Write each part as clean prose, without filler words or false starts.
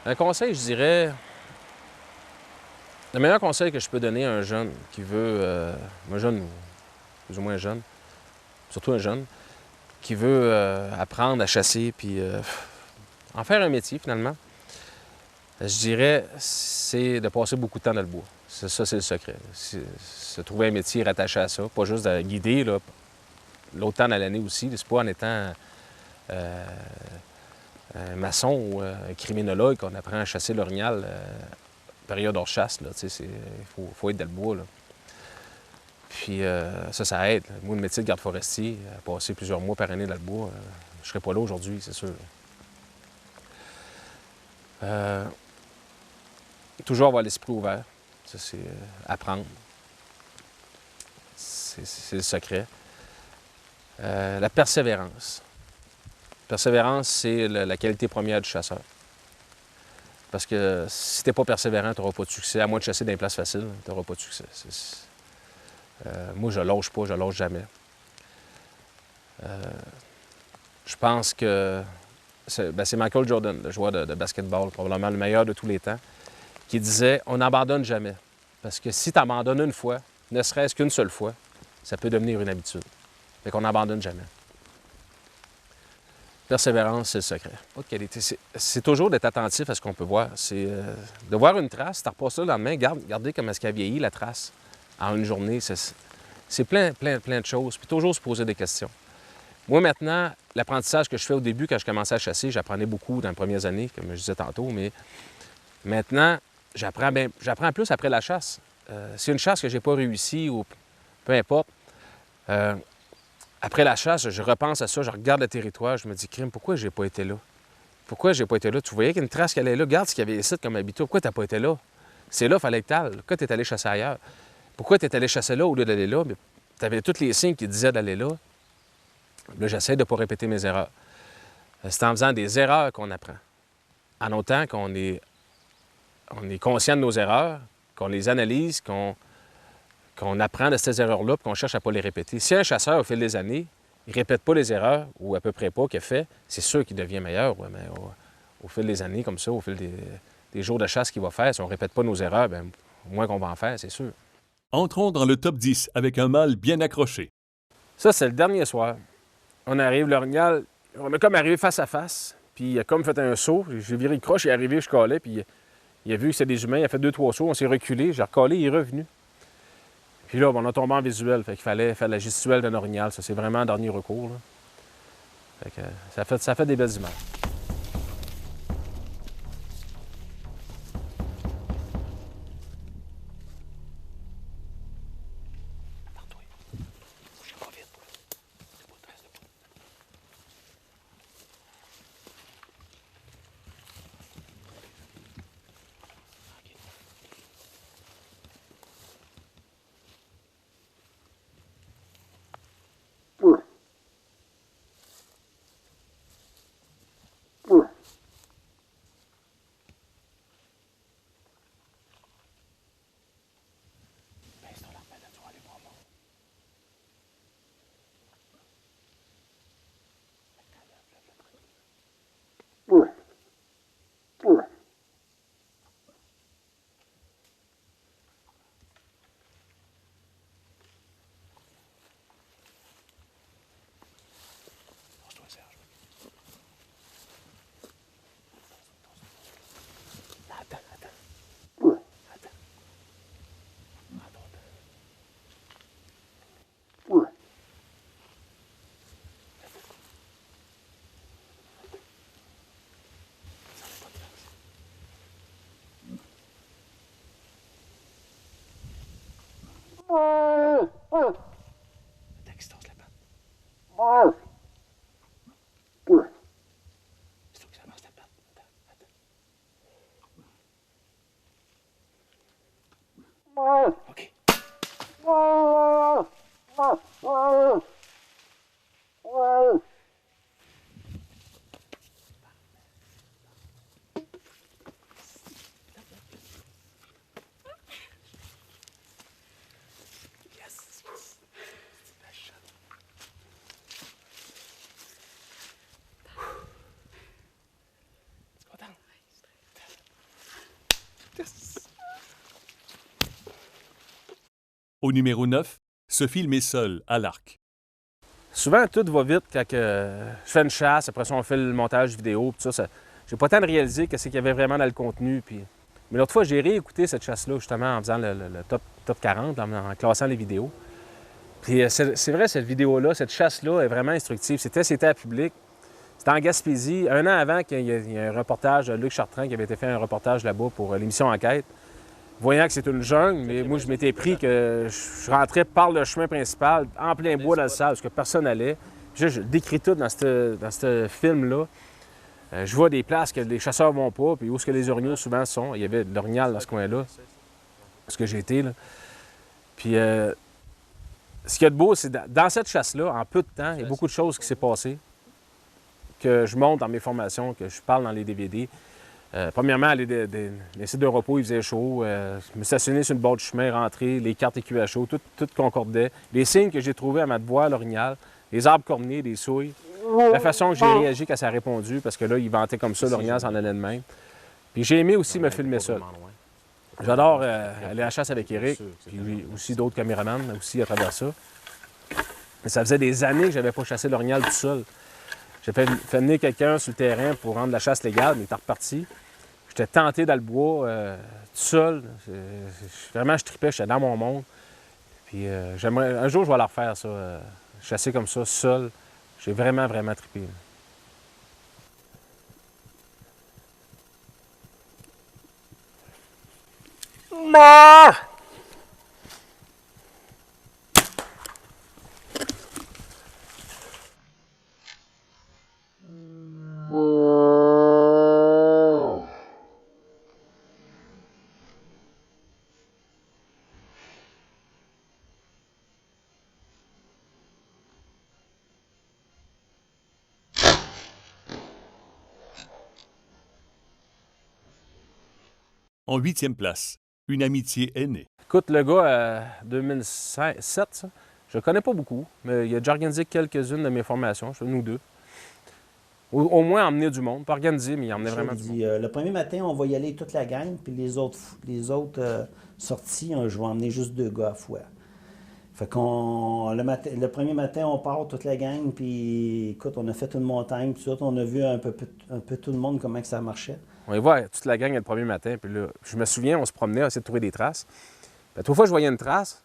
Un conseil, je dirais, le meilleur conseil que je peux donner à un jeune qui veut, un jeune, plus ou moins jeune, surtout un jeune, qui veut apprendre à chasser puis en faire un métier finalement, je dirais, c'est de passer beaucoup de temps dans le bois. Ça, c'est le secret. Se trouver un métier rattaché à ça, pas juste de guider, là, l'autre temps dans l'année aussi. C'est pas en étant un maçon ou un criminologue qu'on apprend à chasser l'orignal période hors chasse. Il faut être dans le bois. Là. Puis ça aide. Moi, le métier de garde forestier, passer plusieurs mois par année dans le bois, je serais pas là aujourd'hui, c'est sûr. Toujours avoir l'esprit ouvert. Ça, c'est apprendre. C'est le secret. La persévérance. La persévérance, c'est la qualité première du chasseur. Parce que si tu n'es pas persévérant, tu n'auras pas de succès. À moins de chasser dans les places faciles, tu n'auras pas de succès. Moi, je lâche pas, je lâche jamais. Je pense que c'est Michael Jordan, le joueur de basketball, probablement le meilleur de tous les temps, qui disait « On n'abandonne jamais. » Parce que si tu abandonnes une fois, ne serait-ce qu'une seule fois, ça peut devenir une habitude. Fait qu'on n'abandonne jamais. Persévérance, c'est le secret. Autre qualité, c'est toujours d'être attentif à ce qu'on peut voir. C'est de voir une trace, tu repasses ça le lendemain, regardez comment est-ce qu'elle vieillit, la trace, en une journée. C'est plein de choses. Puis toujours se poser des questions. Moi, maintenant, l'apprentissage que je fais au début, quand je commençais à chasser, j'apprenais beaucoup dans les premières années, comme je disais tantôt, mais maintenant, j'apprends plus après la chasse. C'est une chasse que j'ai pas réussi ou peu importe. Après la chasse, je repense à ça, je regarde le territoire, je me dis, crime, pourquoi j'ai pas été là? Pourquoi j'ai pas été là? Tu voyais qu'il y a une trace qui allait là, regarde ce qu'il y avait ici comme habitat. Pourquoi t'as pas été là? C'est là, il fallait que t'ailles. Pourquoi t'es allé chasser ailleurs? Pourquoi t'es allé chasser là au lieu d'aller là? Tu avais tous les signes qui disaient d'aller là. Là, j'essaie de ne pas répéter mes erreurs. C'est en faisant des erreurs qu'on apprend. En autant qu'on est conscient de nos erreurs, qu'on les analyse, qu'on apprend de ces erreurs-là, puis qu'on cherche à ne pas les répéter. Si un chasseur, au fil des années, il ne répète pas les erreurs, ou à peu près pas, qu'il a fait, c'est sûr qu'il devient meilleur. Ouais, mais au fil des années, comme ça, au fil des jours de chasse qu'il va faire, si on ne répète pas nos erreurs, bien, au moins qu'on va en faire, c'est sûr. Entrons dans le top 10 avec un mâle bien accroché. Ça, c'est le dernier soir. On arrive, l'orignal, on est comme arrivé face à face, puis il a comme fait un saut. J'ai viré le croche, il est arrivé, je calais, puis il a vu que c'était des humains, il a fait 2-3 sauts, on s'est reculé, j'ai recalé, il est revenu. Puis là, on a tombé en visuel, fait qu'il fallait faire la gestuelle d'un orignal. Ça, c'est vraiment un dernier recours. Là. Fait que, ça fait des belles images. OK. Au numéro 9, se filmer seul à l'arc. Souvent, tout va vite quand je fais une chasse, après ça, on fait le montage vidéo, puis ça. J'ai pas le temps de réaliser qu'est-ce qu'il y avait vraiment dans le contenu. Puis... Mais l'autre fois, j'ai réécouté cette chasse-là, justement, en faisant le top 40, en classant les vidéos. Puis c'est vrai, cette vidéo-là, cette chasse-là est vraiment instructive. C'était à public. C'était en Gaspésie, un an avant qu'il y ait un reportage de Luc Chartrand qui avait été fait un reportage là-bas pour l'émission Enquête. Voyant que c'est une jungle, mais moi, je m'étais pris que je rentrais par le chemin principal, en plein bois dans le sable, parce que personne n'allait. Puis là, je décris tout dans ce film-là. Je vois des places que les chasseurs vont pas, puis où est-ce que les orignaux souvent sont. Il y avait de l'orignal dans ce coin-là, parce que j'ai été, là. Puis, ce qu'il y a de beau, c'est dans cette chasse-là, en peu de temps, il y a beaucoup de choses qui s'est passées, que je montre dans mes formations, que je parle dans les DVD. Premièrement, les sites de repos, il faisait chaud. Je me stationnais sur une bord de chemin, rentrer, les cartes EQHO, tout concordait. Les signes que j'ai trouvés à ma devoir, l'orignal, les arbres cornés, les souilles, la façon que j'ai réagi quand ça a répondu, parce que là, il ventait comme ça, l'orignal s'en allait de même. Puis j'ai aimé aussi me filmer ça. J'adore aller à la chasse avec Éric, puis aussi d'autres caméramans aussi à travers ça. Mais ça faisait des années que je n'avais pas chassé l'orignal tout seul. J'ai fait venir quelqu'un sur le terrain pour rendre la chasse légale, mais il était reparti. J'étais tenté dans le bois, tout seul. Vraiment, je tripais, j'étais dans mon monde. Puis j'aimerais, un jour, je vais la refaire, ça. Chasser comme ça, seul. J'ai vraiment, vraiment trippé. Non! En 8e place, une amitié est née. Écoute, le gars, 2007, ça, je le connais pas beaucoup, mais il a déjà organisé quelques-unes de mes formations, nous deux. Au moins emmener du monde, pas organisé, mais il emmenait vraiment du monde. Le premier matin, on va y aller toute la gang, puis les autres sorties, je vais emmener juste 2 gars à fois. Fait le premier matin, on part toute la gang, puis écoute, on a fait une montagne, puis on a vu un peu tout le monde, comment que ça marchait. On y va toute la gang le premier matin, puis là, je me souviens, on se promenait, on essayait de trouver des traces. Puis, 3 fois, je voyais une trace,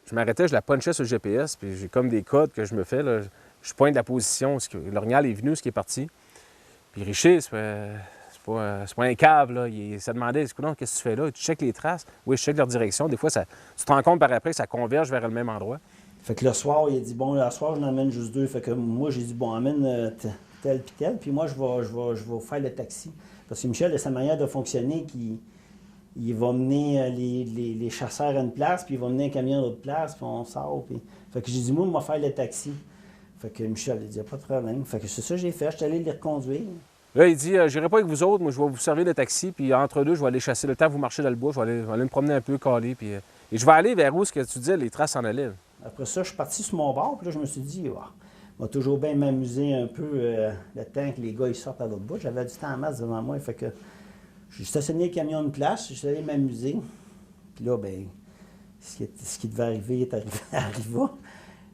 je m'arrêtais, je la punchais sur le GPS, puis j'ai comme des codes que je me fais, là. Je pointe la position, l'orignal est venu, ce qui est parti. Puis Richer, c'est pas un cave, là. Il s'est demandé, qu'est-ce que tu fais là? Tu checkes les traces? Oui, je check leur direction. Des fois, tu te rends compte par après que ça converge vers le même endroit. Fait que le soir, il a dit, bon, le soir, je n'emmène juste 2. Fait que moi, j'ai dit, bon, emmène tel puis tel, puis moi, je vais faire le taxi. Parce que Michel, de sa manière de fonctionner, il va mener les chasseurs à une place, puis il va mener un camion à une autre place, puis on sort. Puis... Fait que j'ai dit, moi, je vais faire le taxi. Fait que Michel, il dit, pas de problème. Fait que c'est ça que j'ai fait, je suis allé les reconduire. Là, il dit, j'irai pas avec vous autres, moi, je vais vous servir de taxi, puis entre deux, je vais aller chasser. Le temps que vous marchez dans le bois, je vais aller me promener un peu, caler, puis... et je vais aller vers où, ce que tu disais, les traces en allaient. Après ça, je suis parti sur mon bord, puis là, je me suis dit, oh, je vais toujours bien m'amuser un peu le temps que les gars ils sortent à l'autre bout. J'avais du temps en masse devant moi, fait que j'ai stationné le camion de place, je suis allé m'amuser. Puis là, bien, ce qui devait arriver est arriva.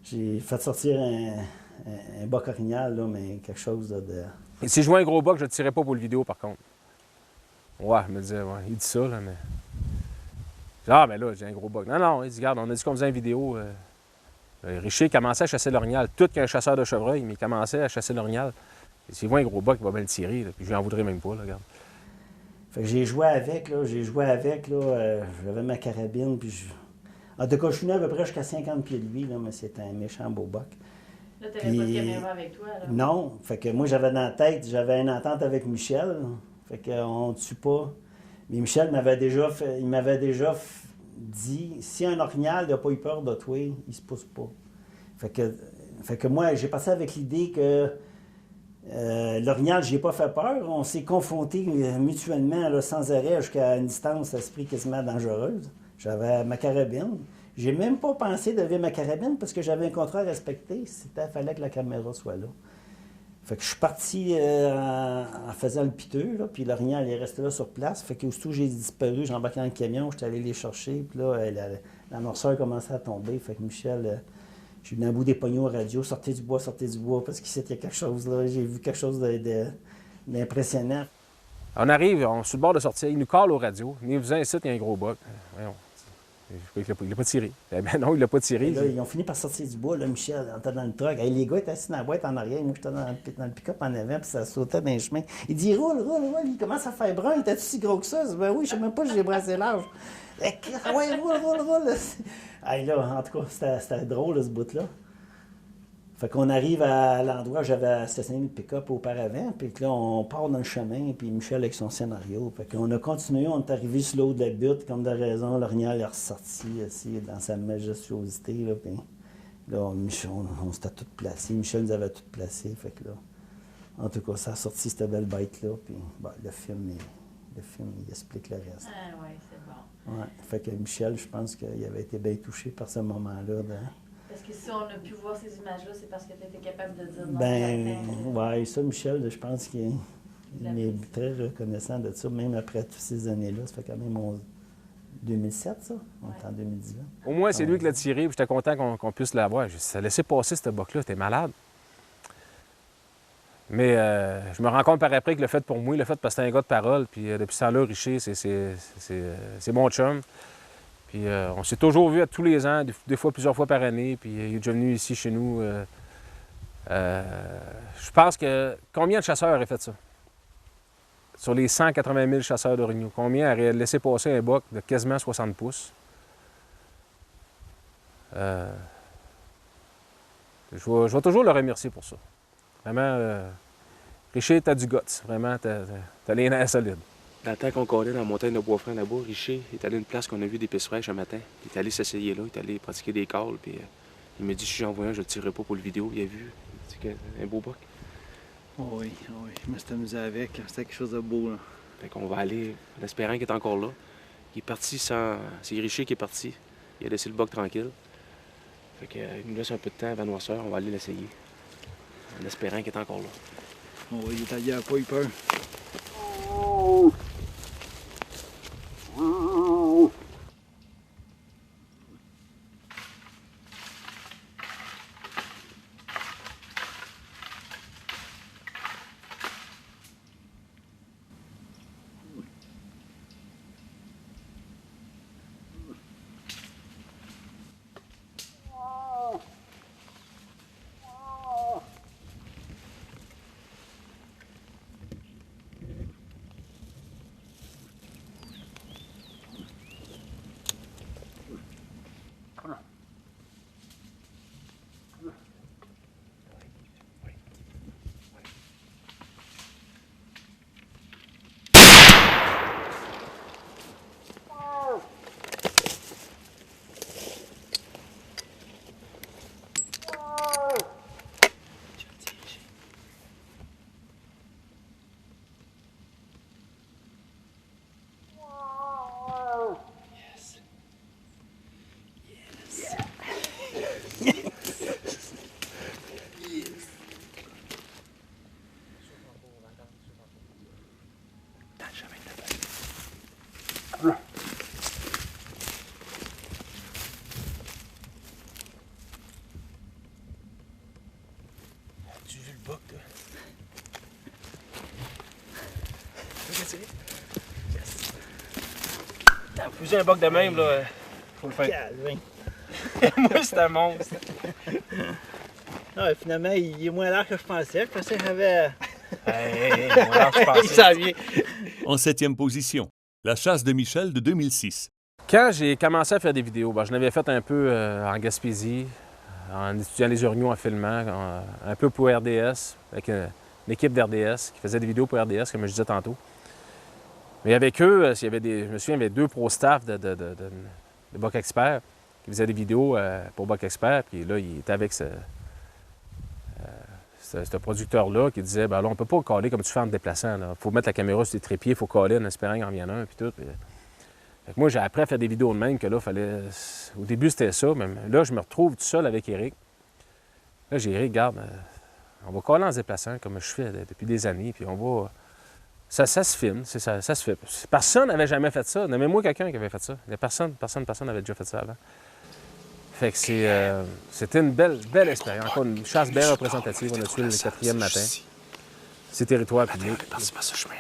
J'ai fait sortir un boc orignal, là, mais quelque chose de... Et si je vois un gros boc, je ne le tirerai pas pour le vidéo, par contre. Ouais, je me disais, ouais, il dit ça, là, mais... Ah, mais là, j'ai un gros boc. Non, il dit, regarde, on a dit qu'on faisait une vidéo. Richer commençait à chasser l'orignal. Tout qu'un chasseur de chevreuil, mais il commençait à chasser l'orignal. Et s'il voit un gros boc, il va bien le tirer, là, puis je lui en voudrais même pas, là, regarde. Fait que j'ai joué avec, j'avais ma carabine, puis En tout cas, je suis venu à peu près jusqu'à 50 pieds de lui, là, mais c'est un méchant beau boc. Là, tu n'avais pas de caméra avec toi, là? Non. Fait que moi, j'avais dans la tête, j'avais une entente avec Michel. Fait qu'on ne tue pas. Mais Michel m'avait déjà dit, si un orignal n'a pas eu peur de toi, il se pousse pas. Fait que moi, j'ai passé avec l'idée que l'orignal, j'ai pas fait peur. On s'est confrontés mutuellement là, sans arrêt jusqu'à une distance à ce prix quasiment dangereuse. J'avais ma carabine. J'ai même pas pensé de lever ma carabine parce que j'avais un contrat à respecter. Il fallait que la caméra soit là. Fait que je suis parti en faisant le piteux, là, puis l'orignal est resté là sur place. Fait que aussitôt j'ai disparu, j'ai embarqué dans le camion, j'étais allé les chercher, puis là, l'amorceur commençait à tomber. Fait que Michel, j'ai eu un bout des pognons radio, sortez du bois, parce qu'il sait qu'il y a quelque chose là. J'ai vu quelque chose d'impressionnant. On arrive, on est sur le bord de sortir, il nous colle au radio. Il nous ici, il y a un gros boc. Voyons. Il l'a pas tiré. Eh bien non, il l'a pas tiré. Là, ils ont fini par sortir du bois, là, Michel, on était dans le truck. Hey, les gars étaient assis dans la boîte en arrière, moi j'étais dans le pick-up en avant, puis ça sautait dans les chemins. Il dit roule, il commence à faire brun, il était si gros que ça? Je dis, ben oui, je sais même pas, j'ai brassé large. Ouais, roule. Hey, là, en tout cas, c'était drôle, ce bout-là. Fait qu'on arrive à l'endroit où j'avais stationné le pick-up auparavant, puis là, on part dans le chemin, puis Michel avec son scénario. Fait qu'on a continué, on est arrivé sur l'eau de la butte, comme de raison, l'orignal est ressorti, ici, dans sa majestuosité, là, puis là, Michel, on s'était tout placé, Michel nous avait tout placé, fait que là, en tout cas, ça a sorti cette belle bête-là, puis bon, le film, il explique le reste. Ah oui, c'est bon. Ouais, fait que Michel, je pense qu'il avait été bien touché par ce moment-là. Parce que si on a pu voir ces images-là, c'est parce que tu étais capable de dire non. Oui, ça, Michel, je pense qu'il est très reconnaissant de ça, même après toutes ces années-là. Ça fait quand même 2007, ça? On est en 2018. Au moins, c'est lui qui l'a tiré, puis j'étais content qu'on puisse l'avoir. Ça laissait passer, cette boc-là, t'es malade. Mais je me rends compte par après que le fait pour moi, le fait parce que c'est un gars de parole, puis depuis ce temps-là, Richer, c'est mon chum. Puis on s'est toujours vu à tous les ans, des fois plusieurs fois par année, puis il est déjà venu ici chez nous. Je pense que... Combien de chasseurs auraient fait ça? Sur les 180 000 chasseurs d'orignaux, combien auraient laissé passer un boc de quasiment 60 pouces? Je vais toujours le remercier pour ça. Vraiment, Richer, t'as du guts. Vraiment, t'as les nerfs solides. Dans le temps qu'on collait dans la montagne de Bois-Franc là-bas, Richer est allé à une place qu'on a vu des pistes fraîches un matin. Il est allé s'essayer là, il est allé pratiquer des calls, puis il me dit si j'en vois un, je le tirerai pas pour le vidéo. Il a vu, c'est un beau boc. Oh oui, je me suis amusé avec, c'était quelque chose de beau. Là. Fait qu'on va aller en espérant qu'il est encore là. Il est parti sans... C'est Richer qui est parti. Il a laissé le boc tranquille. Fait qu'il nous laisse un peu de temps avant noirceur, on va aller l'essayer. En espérant qu'il est encore là. Oh oui, il est allé, il n'a pas eu peur. Tu as vu le boc, toi? Pousser un boc de même, là, faut le faire. Moi, c'est un monstre. Non, finalement, il est moins large que je pensais. Je pensais que j'avais... Il s'en vient. En 7e position, la chasse de Michel de 2006. Quand j'ai commencé à faire des vidéos, je l'avais fait un peu en Gaspésie, en étudiant les orignaux en filmant, un peu pour RDS, avec une équipe d'RDS qui faisait des vidéos pour RDS, comme je disais tantôt. Mais avec eux, je me souviens, il y avait 2 pro-staff de Buck Expert qui faisaient des vidéos pour Buck Expert. Puis là, il était avec ce producteur-là qui disait ben là, on ne peut pas caler comme tu fais en te déplaçant. Il faut mettre la caméra sur tes trépieds, il faut caler en espérant qu'il en vienne un, puis tout. Puis... Fait que moi, j'ai appris à faire des vidéos de même, que là, fallait. Au début, c'était ça, mais là, je me retrouve tout seul avec Éric. Là, j'ai Éric, regarde, On va coller en se déplaçant, comme je fais depuis des années, puis on va... Ça se filme, ça se fait. Personne n'avait jamais fait ça. Même moi, quelqu'un qui avait fait ça. Il y a personne n'avait déjà fait ça avant. Fait que c'était une belle expérience. Encore une chasse bien représentative. On a tué le 4e matin. C'est territoire public.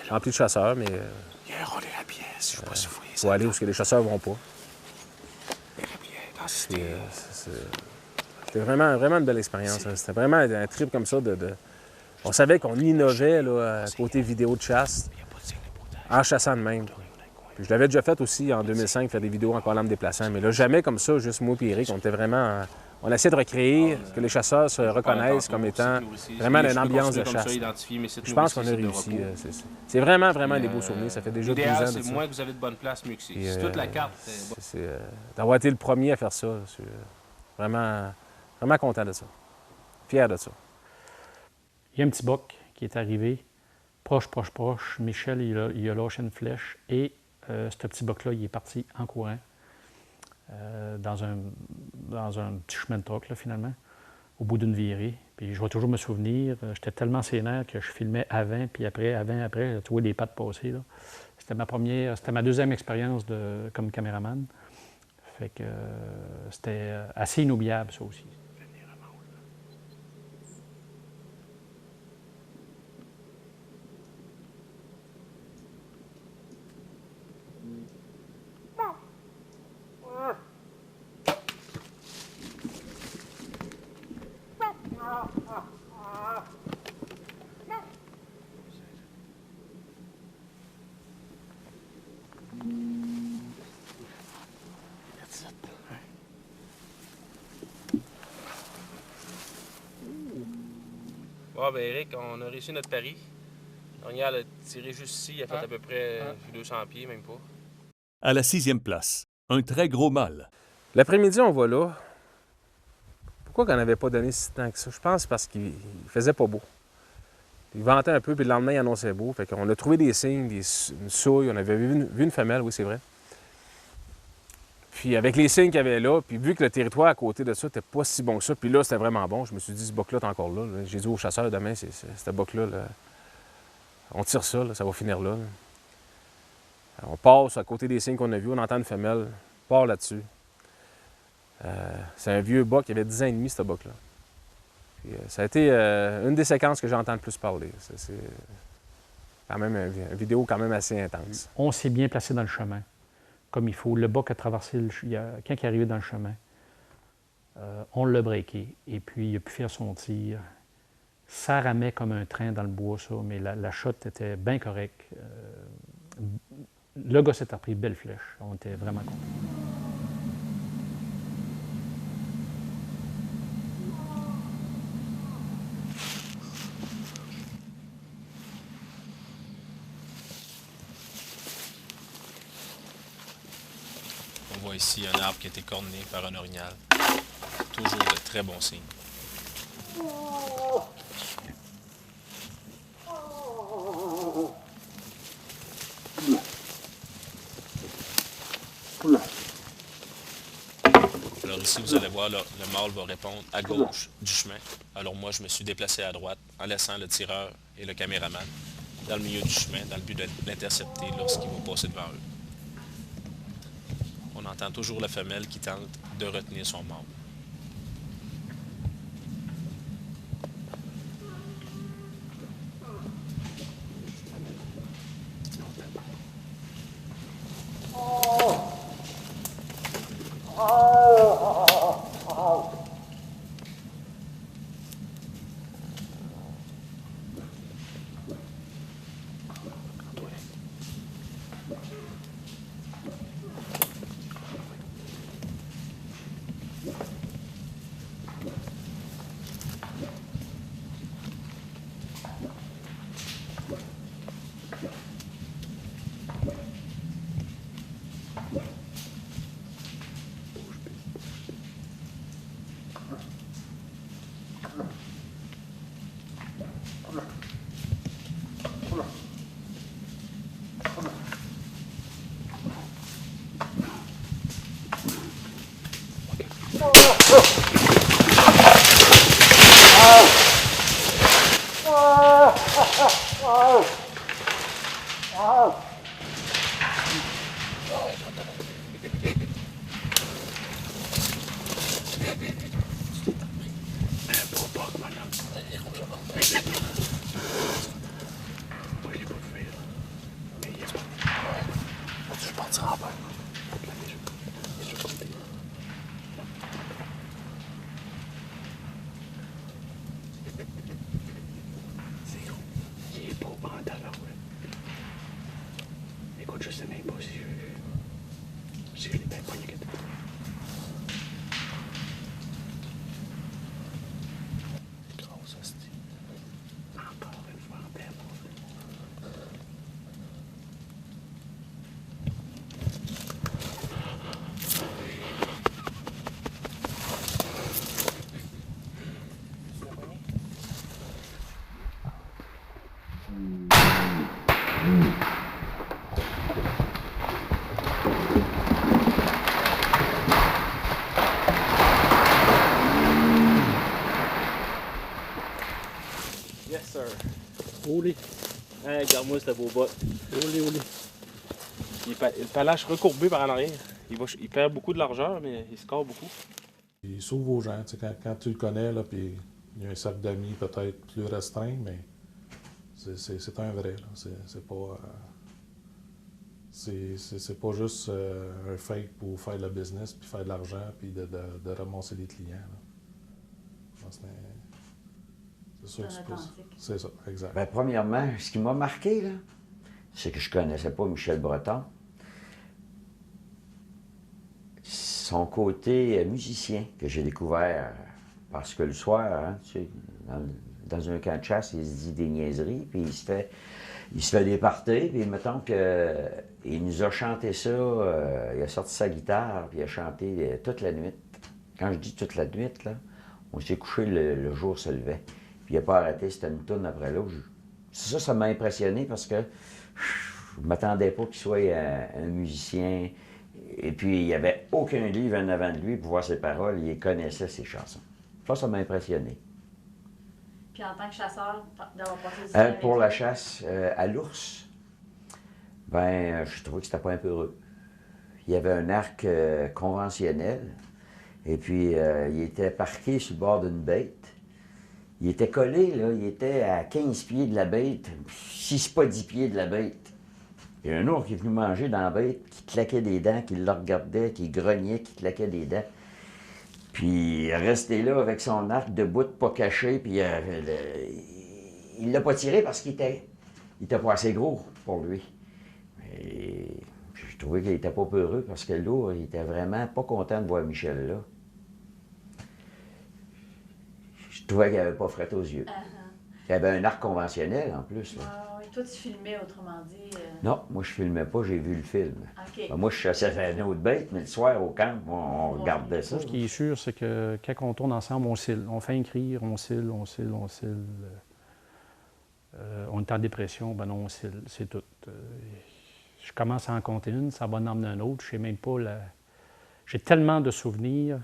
Rempli de chasseurs, mais... il faut aller où les chasseurs ne vont pas. C'était vraiment une belle expérience. C'était vraiment un trip comme ça. On savait qu'on innovait là, côté vidéo de chasse en chassant de même. Puis je l'avais déjà fait aussi en 2005, faire des vidéos en collant me déplaçant. Mais là, jamais comme ça, juste moi et Eric. On était vraiment... On essayait de recréer que les chasseurs se reconnaissent comme étant vraiment une ambiance de chasse. Je pense qu'on a réussi. C'est vraiment des beaux souvenirs. Ça fait déjà 12 ans de ça. C'est moins que vous avez de bonne place, mieux que c'est toute la carte. D'avoir été le premier à faire ça, je suis vraiment content de ça. Fier de ça. Il y a un petit boc qui est arrivé, proche. Michel, il a lâché une flèche et ce petit boc-là, il est parti en courant dans un petit chemin de troc, là, finalement, au bout d'une virée. Puis je vais toujours me souvenir, j'étais tellement sénère que je filmais avant, puis après, tu vois les pattes passer, là. C'était ma deuxième expérience comme caméraman. Fait que c'était assez inoubliable, ça aussi. Bon, ben Eric, on a réussi notre pari. L'orignal a tiré juste ici, il a fait à peu près 200 pieds, même pas. À la 6e place, un très gros mâle. L'après-midi, on va là. Pourquoi qu'on n'avait pas donné si tant que ça? Je pense parce qu'il faisait pas beau. Il ventait un peu, puis le lendemain, il annonçait beau. Fait qu'on a trouvé des signes, une souille. On avait vu une femelle, oui, c'est vrai. Puis avec les signes qu'il y avait là, puis vu que le territoire à côté de ça n'était pas si bon que ça, puis là, c'était vraiment bon, je me suis dit, ce boc-là est encore là. J'ai dit aux chasseurs, demain, c'est ce boc-là, là, on tire ça, là, ça va finir là. On passe à côté des signes qu'on a vus, on entend une femelle, on part là-dessus. C'est un vieux boc, il y avait 10 ans et demi, ce boc-là. Puis, ça a été une des séquences que j'entends le plus parler. C'est quand même une vidéo quand même assez intense. On s'est bien placé dans le chemin, comme il faut. Le boc a traversé, quand il est arrivé dans le chemin, on l'a breaké. Et puis, il a pu faire son tir. Ça ramait comme un train dans le bois, ça, mais la shot était bien correcte. Le gars s'est repris belle flèche. On était vraiment contents. On voit ici un arbre qui a été corné par un orignal. Toujours de très bons signes. Alors ici, vous allez voir, le mâle va répondre à gauche du chemin. Alors moi, je me suis déplacé à droite en laissant le tireur et le caméraman dans le milieu du chemin, dans le but de l'intercepter lorsqu'il va passer devant eux. On entend toujours la femelle qui tente de retenir son mâle. Écoute, je sais même pas si je l'ai bien pogné quelque part. Grosse hostie. Encore une fois en plein mort. Yes, sir. Olé, Hey, regarde-moi ce beau bot. olé, olé. Le palache recourbé par en arrière. Il perd beaucoup de largeur, mais il score beaucoup. Il s'ouvre aux gens, tu sais, quand tu le connais, là, puis il y a un cercle d'amis peut-être plus restreint, mais c'est un vrai, là. C'est pas... c'est pas juste un fake pour faire le business, puis faire de l'argent, puis de ramasser des clients, là. Je pense que c'est sûr que c'est pas ça. C'est ça, exact. Bien, premièrement, ce qui m'a marqué, là, c'est que je connaissais pas Michel Breton. Son côté musicien que j'ai découvert, parce que le soir, hein, tu sais, dans un camp de chasse, il se dit des niaiseries, puis il se fait des parties, puis mettons qu'il nous a chanté ça, il a sorti sa guitare, puis il a chanté toute la nuit. Quand je dis toute la nuit, là, on s'est couché, le jour se levait. Puis il n'a pas arrêté, c'était une tourne après l'autre. Ça m'a impressionné parce que je ne m'attendais pas qu'il soit un musicien. Et puis, il n'y avait aucun livre en avant de lui pour voir ses paroles. Il connaissait ses chansons. Ça m'a impressionné. Puis en tant que chasseur, d'avoir passé du temps Pour avec la lui. chasse à l'ours, ben, je trouvais que c'était pas un peu heureux. Il y avait un arc conventionnel. Et puis, il était parqué sur le bord d'une bête. Il était collé, là, il était à 15 pieds de la bête, si c'est pas 10 pieds de la bête. Il y a un ours qui est venu manger dans la bête, qui claquait des dents, qui le regardait, qui grognait, qui claquait des dents. Puis il est resté là avec son arc debout, pas caché, puis il l'a pas tiré parce qu'il était pas assez gros pour lui. Mais je trouvais qu'il était pas peureux parce que l'ours, il était vraiment pas content de voir Michel là. Je trouvais qu'il n'avait pas fret aux yeux. Il avait un arc conventionnel en plus. Là. Ah, oui. Toi, tu filmais, autrement dit. Non, moi je filmais pas, j'ai vu le film. OK. Moi je chassais une autre bête, mais le soir au camp, on regardait ça. Ce qui est sûr, c'est que quand on tourne ensemble, on cille. On fait écrire, on cille, on cille, on cille. On est en dépression, ben non, on cille, c'est tout. Je commence à en compter une, ça va en emmener un autre. Je sais même pas J'ai tellement de souvenirs